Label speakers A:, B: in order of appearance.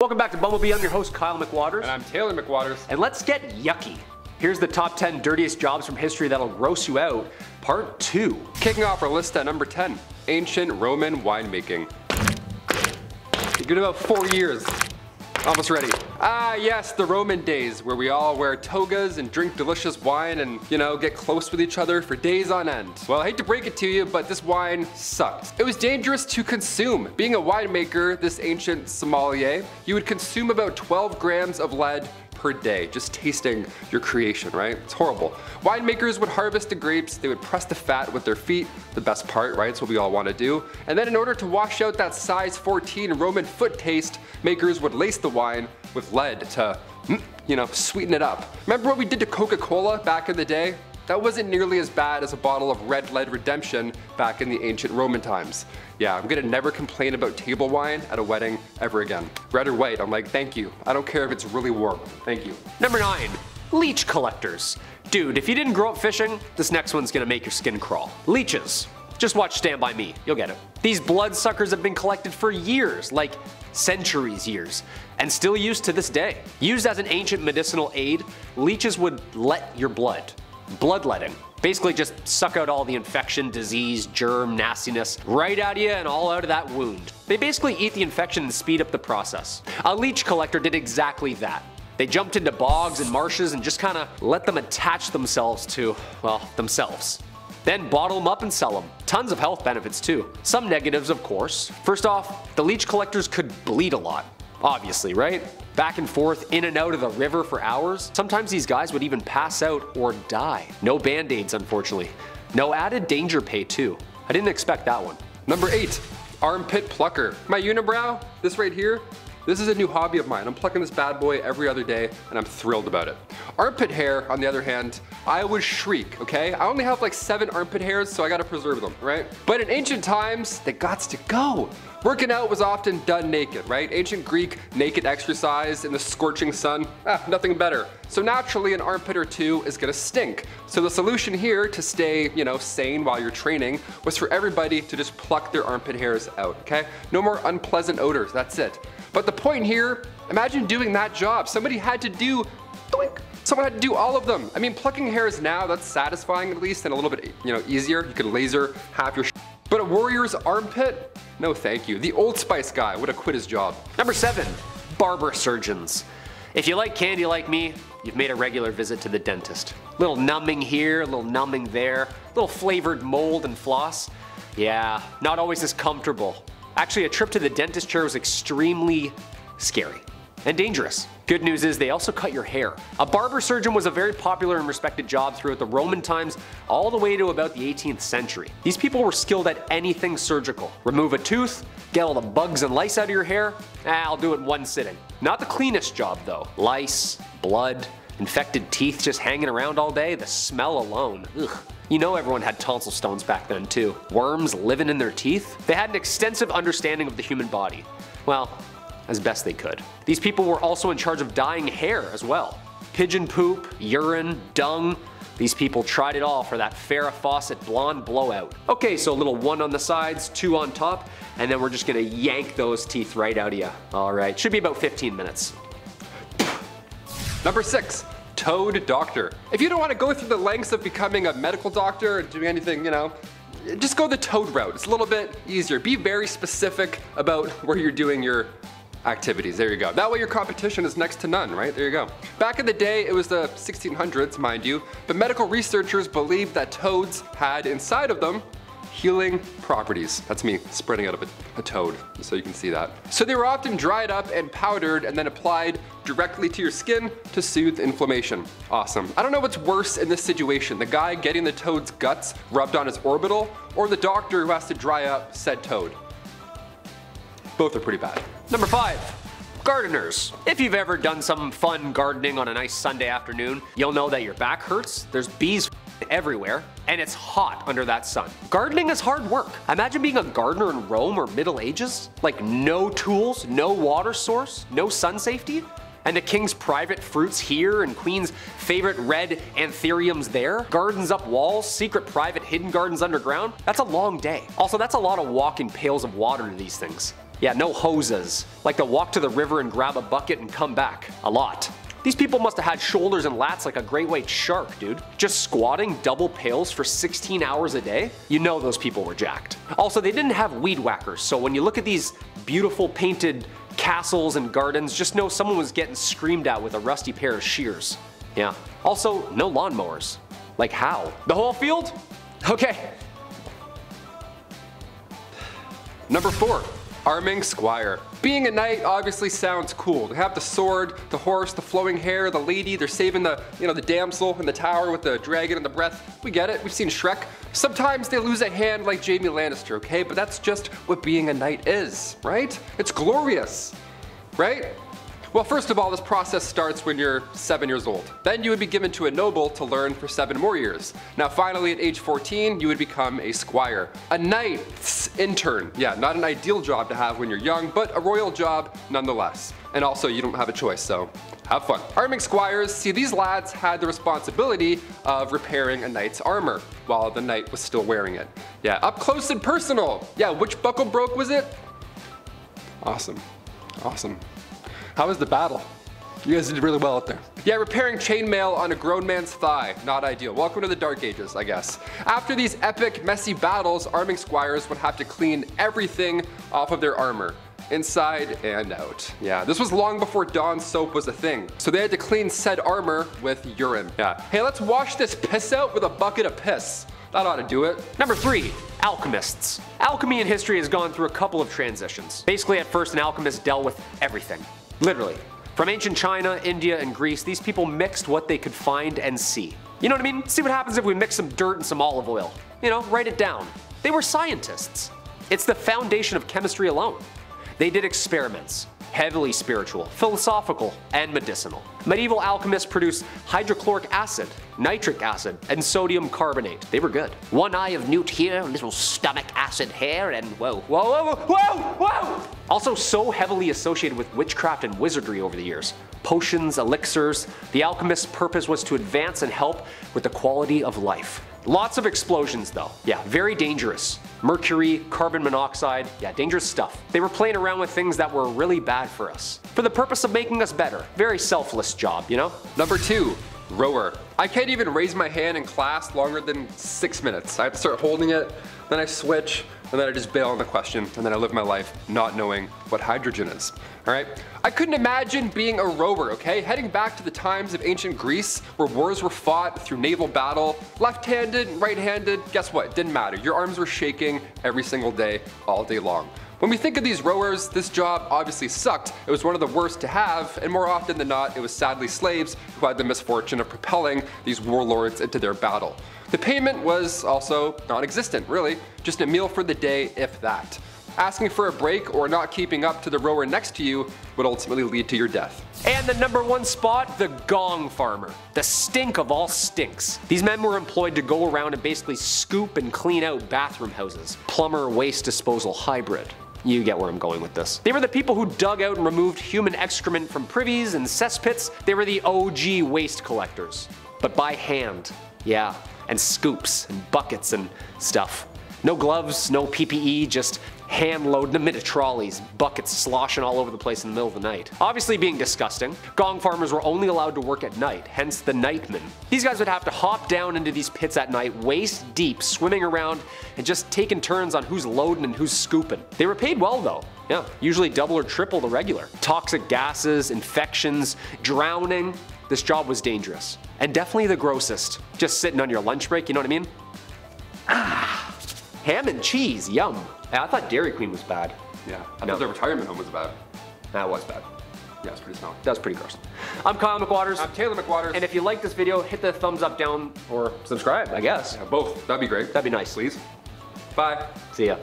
A: Welcome back to Bumblebee. I'm your host, Kyle McWaters.
B: And I'm Taylor McWaters.
A: And let's get yucky. Here's the top 10 dirtiest jobs from history that'll gross you out, part 2.
B: Kicking off our list at number 10, ancient Roman winemaking. You're good about 4 years. Almost ready. Ah yes, the Roman days where we all wear togas and drink delicious wine and, you know, get close with each other for days on end. Well, I hate to break it to you, but this wine sucked. It was dangerous to consume. Being a winemaker, this ancient sommelier, you would consume about 12 grams of lead per day, just tasting your creation, right? It's horrible. Winemakers would harvest the grapes, they would press the fat with their feet, the best part, right? It's what we all want to do. And then in order to wash out that size 14 Roman foot taste, makers would lace the wine with lead to, you know, sweeten it up. Remember what we did to Coca-Cola back in the day? That wasn't nearly as bad as a bottle of red lead redemption back in the ancient Roman times. Yeah, I'm gonna never complain about table wine at a wedding ever again. Red or white, I'm like, thank you. I don't care if it's really warm, thank you.
A: Number 9, leech collectors. Dude, if you didn't grow up fishing, this next one's gonna make your skin crawl. Leeches. Just watch Stand By Me, you'll get it. These bloodsuckers have been collected for years, like centuries years, and still used to this day. Used as an ancient medicinal aid, leeches would let your bloodletting. Basically just suck out all the infection, disease, germ, nastiness right out of you and all out of that wound. They basically eat the infection and speed up the process. A leech collector did exactly that. They jumped into bogs and marshes and just kinda let them attach themselves to, well, themselves. Then bottle them up and sell them. Tons of health benefits too. Some negatives, of course. First off, the leech collectors could bleed a lot. Obviously, right? Back and forth, in and out of the river for hours. Sometimes these guys would even pass out or die. No band-aids, unfortunately. No added danger pay too. I didn't expect that one.
B: Number 8, armpit plucker. My unibrow, this right here, this is a new hobby of mine. I'm plucking this bad boy every other day and I'm thrilled about it. Armpit hair, on the other hand, I would shriek, okay? I only have like 7 armpit hairs, so I gotta preserve them, right? But in ancient times, they gots to go. Working out was often done naked, right? Ancient Greek naked exercise in the scorching sun, nothing better. So naturally an armpit or two is gonna stink. So the solution here to stay, you know, sane while you're training was for everybody to just pluck their armpit hairs out, okay? No more unpleasant odors, that's it. But the point here, imagine doing that job. Somebody had to do, doink. Someone had to do all of them. I mean, plucking hairs now, that's satisfying at least and a little bit, you know, easier. You could laser half your but a warrior's armpit? No thank you. The Old Spice guy would have quit his job.
A: Number 7, barber surgeons. If you like candy like me, you've made a regular visit to the dentist. Little numbing here, little numbing there, little flavored mold and floss. Yeah, not always as comfortable. Actually, a trip to the dentist chair was extremely scary and dangerous. Good news is they also cut your hair. A barber surgeon was a very popular and respected job throughout the Roman times all the way to about the 18th century. These people were skilled at anything surgical. Remove a tooth, get all the bugs and lice out of your hair, I'll do it in one sitting. Not the cleanest job though. Lice, blood, infected teeth just hanging around all day, the smell alone, ugh. You know everyone had tonsil stones back then too. Worms living in their teeth. They had an extensive understanding of the human body. Well, as best they could. These people were also in charge of dyeing hair as well. Pigeon poop, urine, dung. These people tried it all for that Farrah Fawcett blonde blowout. Okay, so a little 1 on the sides, 2 on top, and then we're just gonna yank those teeth right out of you. Alright, should be about 15 minutes.
B: Number 6, toad doctor. If you don't want to go through the lengths of becoming a medical doctor or doing anything, you know, just go the toad route. It's a little bit easier. Be very specific about where you're doing your activities. There you go. That way your competition is next to none, right? There you go. Back in the day, it was the 1600s, mind you, but medical researchers believed that toads had inside of them healing properties. That's me spreading out of a toad, so you can see that. So they were often dried up and powdered and then applied directly to your skin to soothe inflammation. Awesome. I don't know what's worse in this situation, the guy getting the toad's guts rubbed on his orbital, or the doctor who has to dry up said toad. Both are pretty bad.
A: Number 5, gardeners. If you've ever done some fun gardening on a nice Sunday afternoon, you'll know that your back hurts, there's bees everywhere, and it's hot under that sun. Gardening is hard work. Imagine being a gardener in Rome or Middle Ages. Like no tools, no water source, no sun safety. And the king's private fruits here and queen's favorite red anthuriums there. Gardens up walls, secret private hidden gardens underground. That's a long day. Also, that's a lot of walking pails of water to these things. Yeah, no hoses. Like to walk to the river and grab a bucket and come back. A lot. These people must have had shoulders and lats like a great white shark, dude. Just squatting double pails for 16 hours a day? You know those people were jacked. Also, they didn't have weed whackers, so when you look at these beautiful painted castles and gardens, just know someone was getting screamed at with a rusty pair of shears. Yeah. Also, no lawnmowers. Like how? The whole field? Okay.
B: Number 4. Arming Squier. Being a knight obviously sounds cool. They have the sword, the horse, the flowing hair, the lady, they're saving the, the damsel in the tower with the dragon and the breath. We get it, we've seen Shrek. Sometimes they lose a hand like Jaime Lannister, okay? But that's just what being a knight is, right? It's glorious, right? Well, first of all, this process starts when you're 7 years old. Then you would be given to a noble to learn for 7 more years. Now finally at age 14, you would become a squire. A knight's intern. Yeah, not an ideal job to have when you're young, but a royal job nonetheless. And also you don't have a choice, so have fun. Arming squires, see, these lads had the responsibility of repairing a knight's armor while the knight was still wearing it. Yeah, up close and personal. Yeah, which buckle broke was it? Awesome, awesome. How was the battle? You guys did really well out there. Yeah, repairing chainmail on a grown man's thigh, not ideal. Welcome to the Dark Ages, I guess. After these epic, messy battles, arming squires would have to clean everything off of their armor, inside and out. Yeah, this was long before Dawn soap was a thing, so they had to clean said armor with urine. Yeah, hey, let's wash this piss out with a bucket of piss. That ought to do it.
A: Number 3. Alchemists. Alchemy in history has gone through a couple of transitions. Basically, at first, an alchemist dealt with everything. Literally. From ancient China, India, and Greece, these people mixed what they could find and see. You know what I mean? See what happens if we mix some dirt and some olive oil. You know, write it down. They were scientists. It's the foundation of chemistry alone. They did experiments. Heavily spiritual, philosophical, and medicinal. Medieval alchemists produced hydrochloric acid, nitric acid, and sodium carbonate. They were good. One eye of newt here, little stomach acid here, and whoa, whoa, whoa, whoa, whoa! Also so heavily associated with witchcraft and wizardry over the years. Potions, elixirs, the alchemist's purpose was to advance and help with the quality of life. Lots of explosions though. Yeah, very dangerous. Mercury, carbon monoxide, yeah, dangerous stuff. They were playing around with things that were really bad for us, for the purpose of making us better. Very selfless job, you know?
B: Number 2, rower. I can't even raise my hand in class longer than 6 minutes. I have to start holding it, then I switch, and then I just bail on the question, and then I live my life not knowing what hydrogen is. Alright? I couldn't imagine being a rower, okay? Heading back to the times of ancient Greece where wars were fought through naval battle, left-handed, right-handed, guess what? Didn't matter. Your arms were shaking every single day, all day long. When we think of these rowers, this job obviously sucked. It was one of the worst to have, and more often than not, it was sadly slaves who had the misfortune of propelling these warlords into their battle. The payment was also non-existent, really. Just a meal for the day, if that. Asking for a break or not keeping up to the rower next to you would ultimately lead to your death.
A: And the number 1 spot, the Gong Farmer. The stink of all stinks. These men were employed to go around and basically scoop and clean out bathroom houses. Plumber waste disposal hybrid. You get where I'm going with this. They were the people who dug out and removed human excrement from privies and cesspits. They were the OG waste collectors. But by hand. Yeah. And scoops and buckets and stuff. No gloves, no PPE, just hand loading them into trolleys, buckets sloshing all over the place in the middle of the night. Obviously being disgusting, Gong Farmers were only allowed to work at night, hence the nightmen. These guys would have to hop down into these pits at night, waist deep, swimming around, and just taking turns on who's loading and who's scooping. They were paid well though. Yeah, usually double or triple the regular. Toxic gases, infections, drowning. This job was dangerous. And definitely the grossest. Just sitting on your lunch break, you know what I mean? Ah, ham and cheese, yum. Yeah, I thought Dairy Queen was bad.
B: Yeah, I thought the retirement home was bad.
A: That was bad.
B: Yeah, it's pretty smelly.
A: That was pretty gross. I'm Kyle McWaters.
B: I'm Taylor McWaters.
A: And if you like this video, hit the thumbs up down or subscribe, I guess.
B: Yeah, both. That'd be great.
A: That'd be nice.
B: Please. Bye.
A: See ya.